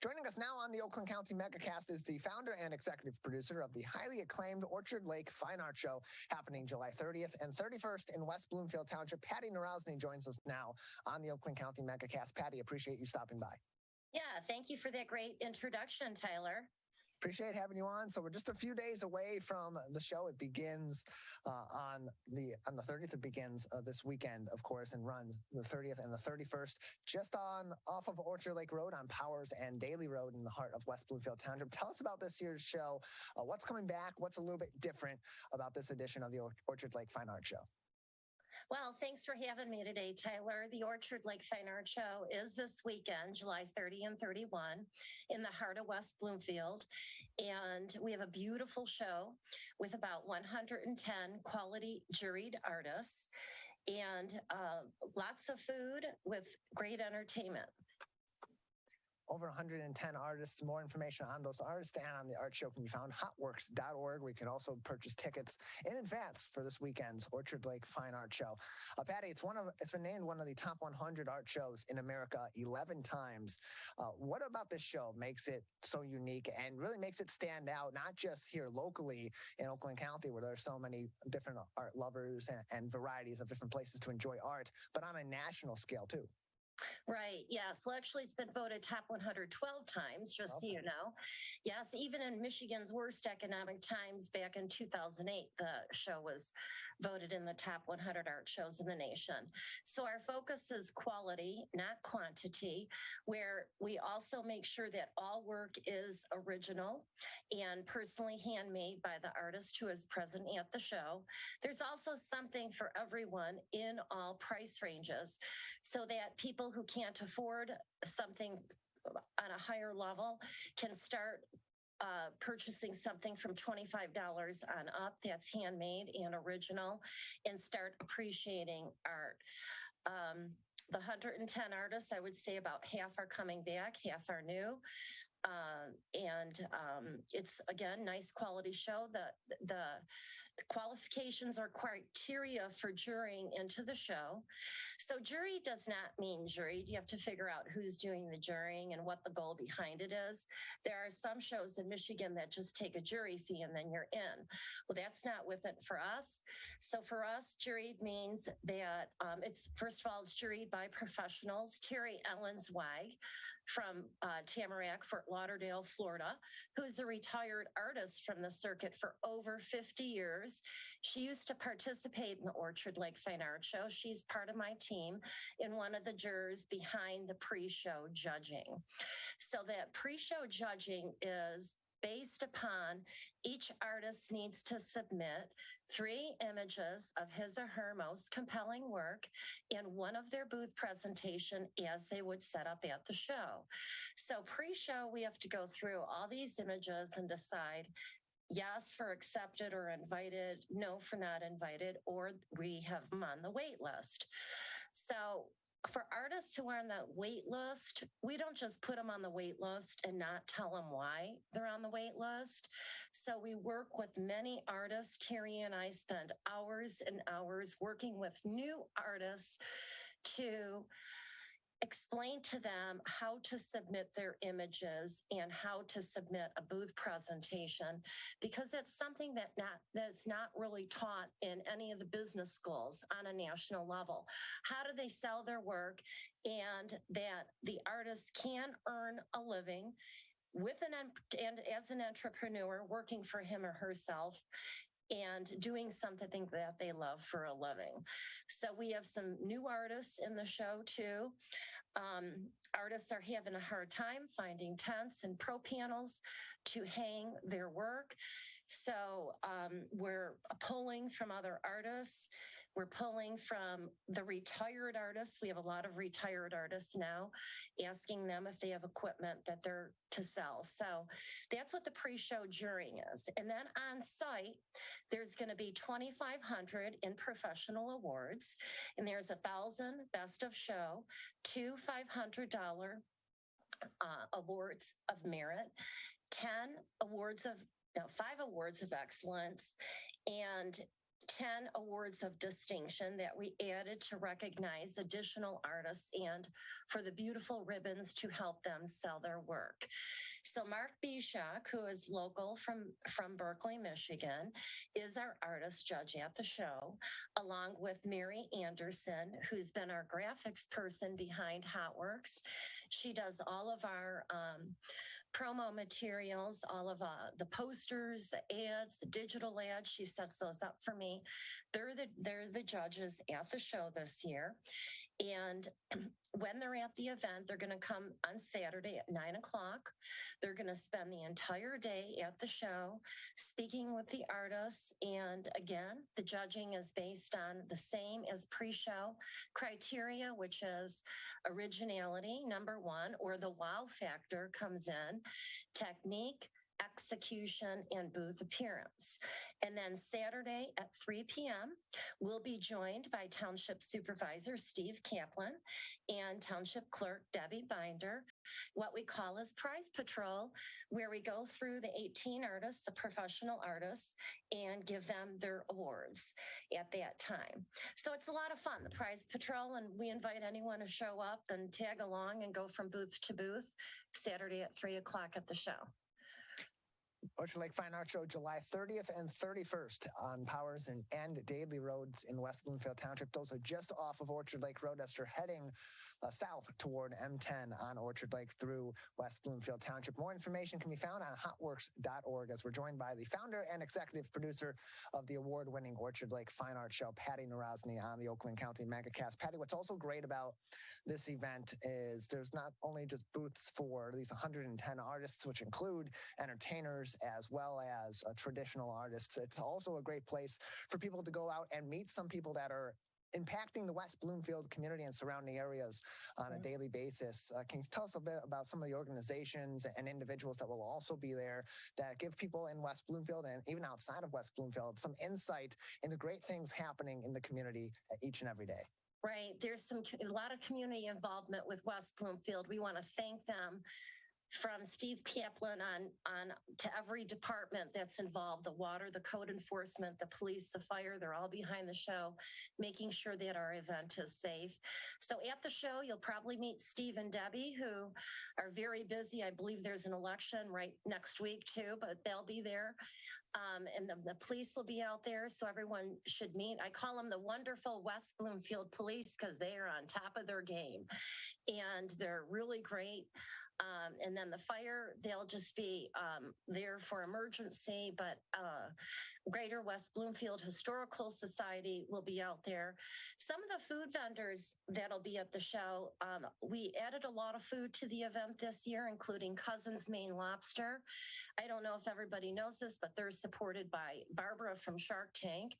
Joining us now on the Oakland County Megacast is the founder and executive producer of the highly acclaimed Orchard Lake Fine Art Show, happening July 30th and 31st in West Bloomfield Township. Patty Narozny joins us now on the Oakland County Megacast. Patty, appreciate you stopping by. Yeah, thank you for that great introduction, Tyler. Appreciate having you on. So we're just a few days away from the show. It begins on the 30th. It begins this weekend, of course, and runs the 30th and the 31st, just off of Orchard Lake Road on Powers and Daly Road in the heart of West Bloomfield Township. Tell us about this year's show. What's coming back? What's a little bit different about this edition of the Orchard Lake Fine Art Show? Well, thanks for having me today, Tyler. The Orchard Lake Fine Art Show is this weekend, July 30 and 31, in the heart of West Bloomfield. And we have a beautiful show with about 110 quality juried artists and lots of food with great entertainment. Over 110 artists. More information on those artists and on the art show can be found hotworks.org. We can also purchase tickets in advance for this weekend's Orchard Lake Fine Art Show. Patty, it's been named one of the top 100 art shows in America 11 times. What about this show makes it so unique and really makes it stand out, not just here locally in Oakland County, where there's so many different art lovers and varieties of different places to enjoy art, but on a national scale too? Right. Yes. Well, actually, it's been voted top 112 times, just so you know. Yes. Even in Michigan's worst economic times back in 2008, the show was voted in the top 100 art shows in the nation. So our focus is quality, not quantity, where we also make sure that all work is original and personally handmade by the artist who is present at the show. There's also something for everyone in all price ranges, so that people who can't afford something on a higher level can start purchasing something from $25 on up that's handmade and original and start appreciating art. The 110 artists, I would say about half are coming back, half are new. It's, again, nice quality show. The qualifications or criteria for jurying into the show. So jury does not mean jury. You have to figure out who's doing the jurying and what the goal behind it is. There are some shows in Michigan that just take a jury fee and then you're in. Well, that's not with it for us. So for us, juried means that it's, first of all, it's juried by professionals. Terry Ellenswag from Tamarack, Fort Lauderdale, Florida, who's a retired artist from the circuit for over 50 years. She used to participate in the Orchard Lake Fine Art Show. She's part of my team and one of the jurors behind the pre-show judging. So that pre-show judging is based upon each artist needs to submit 3 images of his or her most compelling work in one of their booth presentation as they would set up at the show. So pre-show, we have to go through all these images and decide yes for accepted or invited, no for not invited, or we have them on the wait list. So for artists who are on that wait list, we don't just put them on the wait list and not tell them why they're on the wait list. So we work with many artists. Terry and I spend hours and hours working with new artists to explain to them how to submit their images and how to submit a booth presentation, because it's something that's not really taught in any of the business schools on a national level. How do they sell their work and that the artist can earn a living and as an entrepreneur working for him or herself and doing something that they love for a living. So we have some new artists in the show too. Artists are having a hard time finding tents and pro panels to hang their work. So we're pulling from other artists. We're pulling from the retired artists. We have a lot of retired artists now, asking them if they have equipment that they're to sell. So that's what the pre-show jurying is. And then on site, there's going to be 2,500 in professional awards, and there's 1,000 best of show, 2 $500 awards of merit, 5 awards of excellence, and 10 awards of distinction that we added to recognize additional artists and for the beautiful ribbons to help them sell their work. So Mark Bishak, who is local from Berkeley, Michigan, is our artist judge at the show, along with Mary Anderson, who's been our graphics person behind HotWorks. She does all of our promo materials, all of the posters, the ads, the digital ads. She sets those up for me. They're the judges at the show this year. And when they're at the event, they're going to come on Saturday at 9 o'clock. They're going to spend the entire day at the show speaking with the artists. And again, the judging is based on the same as pre-show criteria, which is originality, number one, or the wow factor comes in, technique, execution, and booth appearance. And then Saturday at 3 p.m., we'll be joined by Township Supervisor Steve Kaplan and Township Clerk Debbie Binder, what we call as Prize Patrol, where we go through the 18 artists, the professional artists, and give them their awards at that time. So it's a lot of fun, the Prize Patrol, and we invite anyone to show up and tag along and go from booth to booth Saturday at 3 o'clock at the show. Orchard Lake Fine Art Show, July 30th and 31st on Powers and Daly Roads in West Bloomfield Township. Those are just off of Orchard Lake Road as you're heading south toward M10 on Orchard Lake through West Bloomfield Township. More information can be found on hotworks.org as we're joined by the founder and executive producer of the award-winning Orchard Lake Fine Art Show, Patty Narozny, on the Oakland County Megacast. Patty, what's also great about this event is there's not only just booths for these 110 artists, which include entertainers as well as traditional artists. It's also a great place for people to go out and meet some people that are impacting the West Bloomfield community and surrounding areas on a daily basis. Can you tell us a bit about some of the organizations and individuals that will also be there that give people in West Bloomfield and even outside of West Bloomfield some insight into great things happening in the community each and every day? Right. There's a lot of community involvement with West Bloomfield. We want to thank them, from Steve Kaplan on to every department that's involved, the water, the code enforcement, the police, the fire, they're all behind the show, making sure that our event is safe. So at the show, you'll probably meet Steve and Debbie, who are very busy. I believe there's an election right next week too, but they'll be there. And the police will be out there, so everyone should meet. I call them the wonderful West Bloomfield police because they are on top of their game, and they're really great. And then the fire, they'll just be there for emergency, but Greater West Bloomfield Historical Society will be out there. Some of the food vendors that'll be at the show, we added a lot of food to the event this year, including Cousin's Maine Lobster. I don't know if everybody knows this, but they're supported by Barbara from Shark Tank.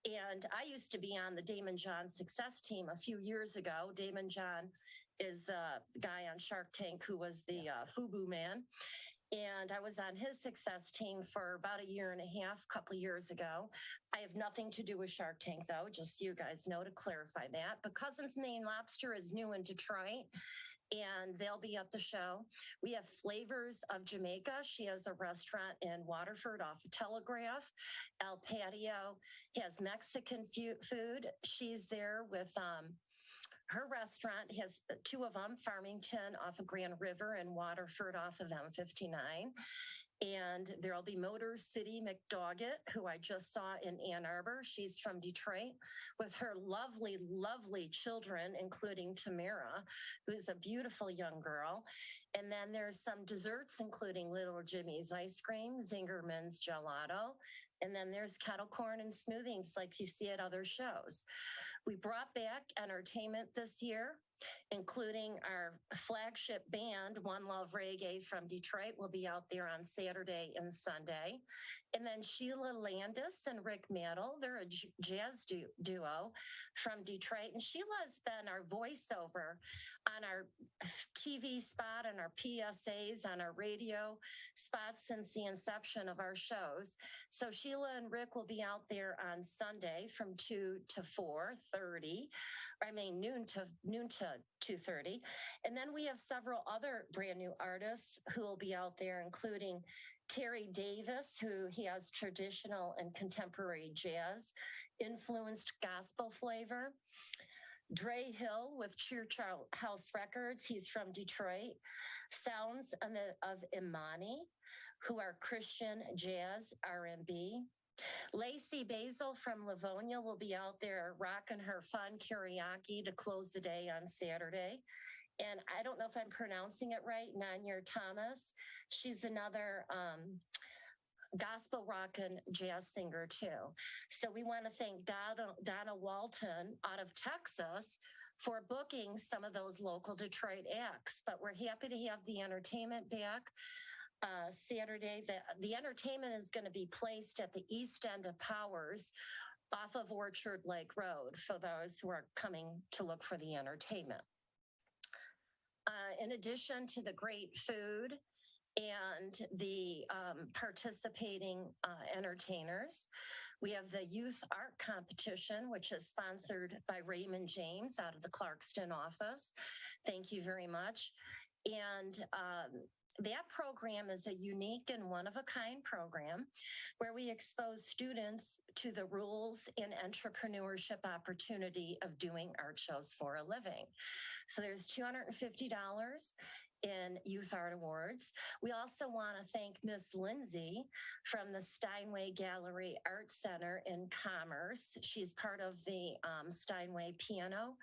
And I used to be on the Damon John success team a few years ago. Damon John is the guy on Shark Tank who was the FUBU man. And I was on his success team for about a year and a half, a couple of years ago. I have nothing to do with Shark Tank, though, just so you guys know, to clarify that. But Cousin's Maine Lobster is new in Detroit, and they'll be at the show. We have Flavors of Jamaica. She has a restaurant in Waterford off of Telegraph. El Patio has Mexican food. She's there with her restaurant has two of them, Farmington off of Grand River and Waterford off of M59. And there'll be Motor City McDoggett, who I just saw in Ann Arbor. She's from Detroit with her lovely, lovely children, including Tamara, who's a beautiful young girl. And then there's some desserts, including Little Jimmy's Ice Cream, Zingerman's Gelato. And then there's kettle corn and smoothies like you see at other shows. We brought back entertainment this year, including our flagship band, One Love Reggae from Detroit, will be out there on Saturday and Sunday. And then Sheila Landis and Rick Maddle, they're a jazz duo from Detroit. And Sheila has been our voiceover on our TV spot, on our PSAs, on our radio spots since the inception of our shows. So Sheila and Rick will be out there on Sunday from 2 to 4:30. noon to 2:30. And then we have several other brand new artists who will be out there, including Terry Davis, who he has traditional and contemporary jazz influenced gospel flavor. Dre Hill with Church House Records. He's from Detroit. Sounds of Imani, who are Christian jazz R&B. Lacey Basil from Livonia will be out there rocking her fun karaoke to close the day on Saturday. And I don't know if I'm pronouncing it right, Nanya Thomas. She's another gospel rock and jazz singer too. So we want to thank Donna Walton out of Texas for booking some of those local Detroit acts. But we're happy to have the entertainment back. Saturday, the entertainment is going to be placed at the east end of Powers off of Orchard Lake Road for those who are coming to look for the entertainment. In addition to the great food and the participating entertainers, we have the Youth Art Competition, which is sponsored by Raymond James out of the Clarkston office. Thank you very much. And that program is a unique and one-of-a-kind program where we expose students to the rules and entrepreneurship opportunity of doing art shows for a living. So there's $250 in Youth Art Awards. We also want to thank Miss Lindsay from the Steinway Gallery Art Center in Commerce. She's part of the Steinway Piano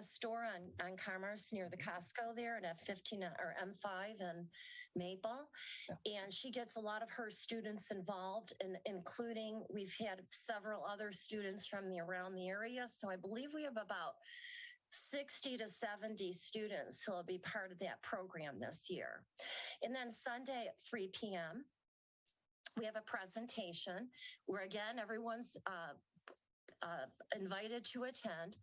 store on Commerce near the Costco there at F15 or M5 and Maple. Yeah. And she gets a lot of her students involved, including we've had several other students from around the area. So I believe we have about 60 to 70 students who will be part of that program this year. And then Sunday at 3 p.m., we have a presentation where, again, everyone's invited to attend,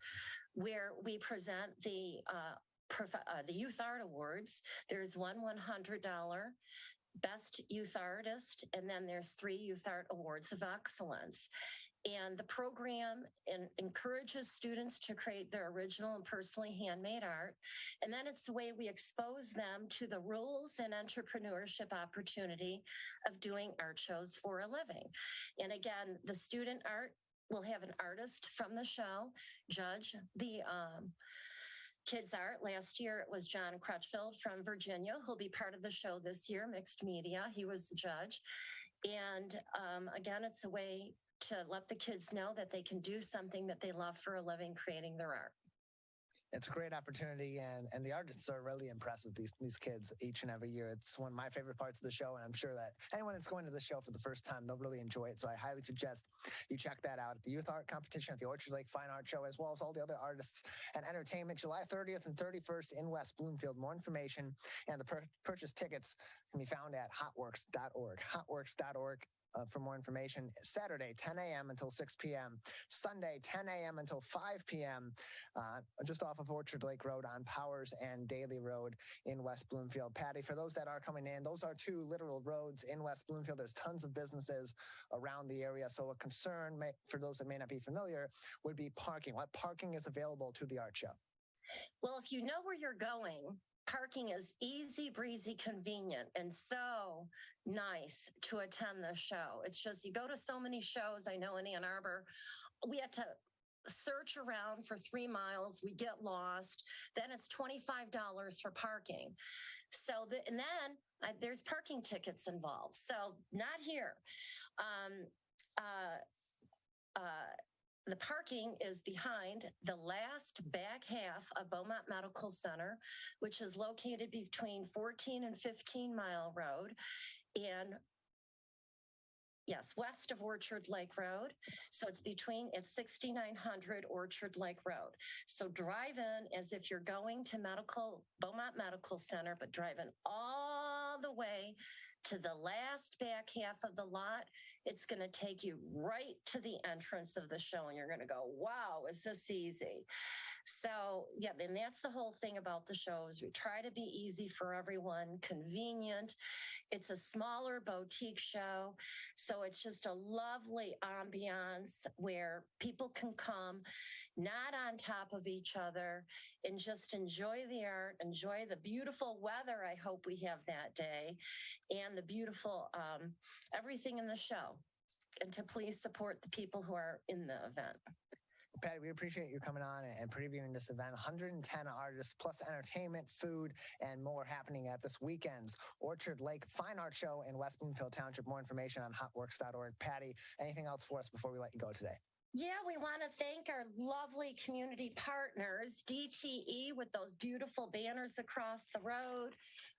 where we present the Youth Art Awards. There's one $100 Best Youth Artist, and then there's 3 Youth Art Awards of Excellence. And the program encourages students to create their original and personally handmade art. And then it's the way we expose them to the rules and entrepreneurship opportunity of doing art shows for a living. And again, the student art will have an artist from the show judge the kids' art. Last year, it was John Crutchfield from Virginia, who'll be part of the show this year, Mixed Media. He was the judge. And again, it's a way to let the kids know that they can do something that they love for a living, creating their art. It's a great opportunity, and the artists are really impressive, these kids, each and every year. It's one of my favorite parts of the show, and I'm sure that anyone that's going to the show for the first time, they'll really enjoy it. So I highly suggest you check that out at the Youth Art Competition, at the Orchard Lake Fine Art Show, as well as all the other artists and entertainment, July 30th and 31st in West Bloomfield. More information and the purchase tickets can be found at hotworks.org, hotworks.org. For more information. Saturday, 10 a.m. until 6 p.m. Sunday, 10 a.m. until 5 p.m. Just off of Orchard Lake Road on Powers and Daly Road in West Bloomfield. Patty, for those that are coming in, those are 2 literal roads in West Bloomfield. There's tons of businesses around the area. So a concern for those that may not be familiar would be parking. What parking is available to the art show? Well, if you know where you're going, parking is easy, breezy, convenient, and so nice to attend the show. It's just, you go to so many shows. I know in Ann Arbor, we have to search around for 3 miles. We get lost. Then it's $25 for parking. So, and then there's parking tickets involved. So not here. The parking is behind the last back half of Beaumont Medical Center, which is located between 14 and 15 Mile Road and west of Orchard Lake Road. So it's 6900 Orchard Lake Road. So drive in as if you're going to Beaumont Medical Center, but driving all the way to the last back half of the lot. It's going to take you right to the entrance of the show, and you're going to go, wow, is this easy? So, yeah, and that's the whole thing about the shows. We try to be easy for everyone, convenient. It's a smaller boutique show, so it's just a lovely ambiance where people can come not on top of each other, and just enjoy the art, enjoy the beautiful weather I hope we have that day, and the beautiful everything in the show, and to please support the people who are in the event. Patty, we appreciate you coming on and previewing this event. 110 artists plus entertainment, food, and more happening at this weekend's Orchard Lake Fine Art Show in West Bloomfield Township. More information on hotworks.org. Patty, anything else for us before we let you go today? Yeah, we want to thank our lovely community partners, DTE with those beautiful banners across the road,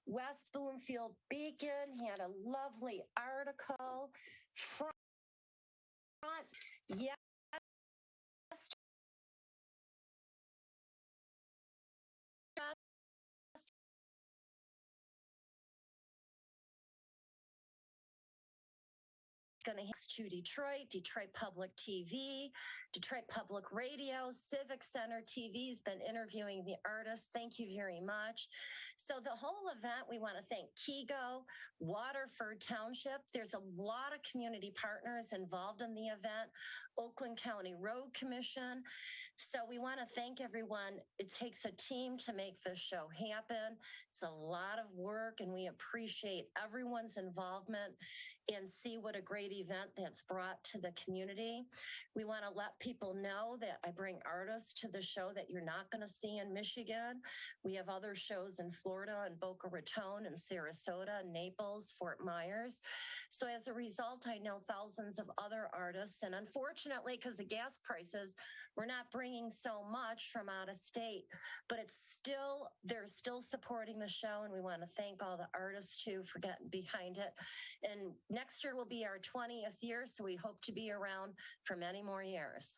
West Bloomfield Beacon had a lovely article, Front, yes, going to Detroit Public TV, Detroit Public Radio, Civic Center TV's been interviewing the artists. Thank you very much. So the whole event, we want to thank Kego, Waterford Township. There's a lot of community partners involved in the event, Oakland County Road Commission. So we want to thank everyone. It takes a team to make this show happen. It's a lot of work, and we appreciate everyone's involvement and see what a great event that's brought to the community. We want to let people know that I bring artists to the show that you're not going to see in Michigan. We have other shows in Florida and Boca Raton and Sarasota, Naples, Fort Myers. So as a result, I know thousands of other artists, and unfortunately, because of gas prices, we're not bringing so much from out of state, but they're still supporting the show, and we want to thank all the artists too for getting behind it. And next year will be our 20th year, so we hope to be around for many more years.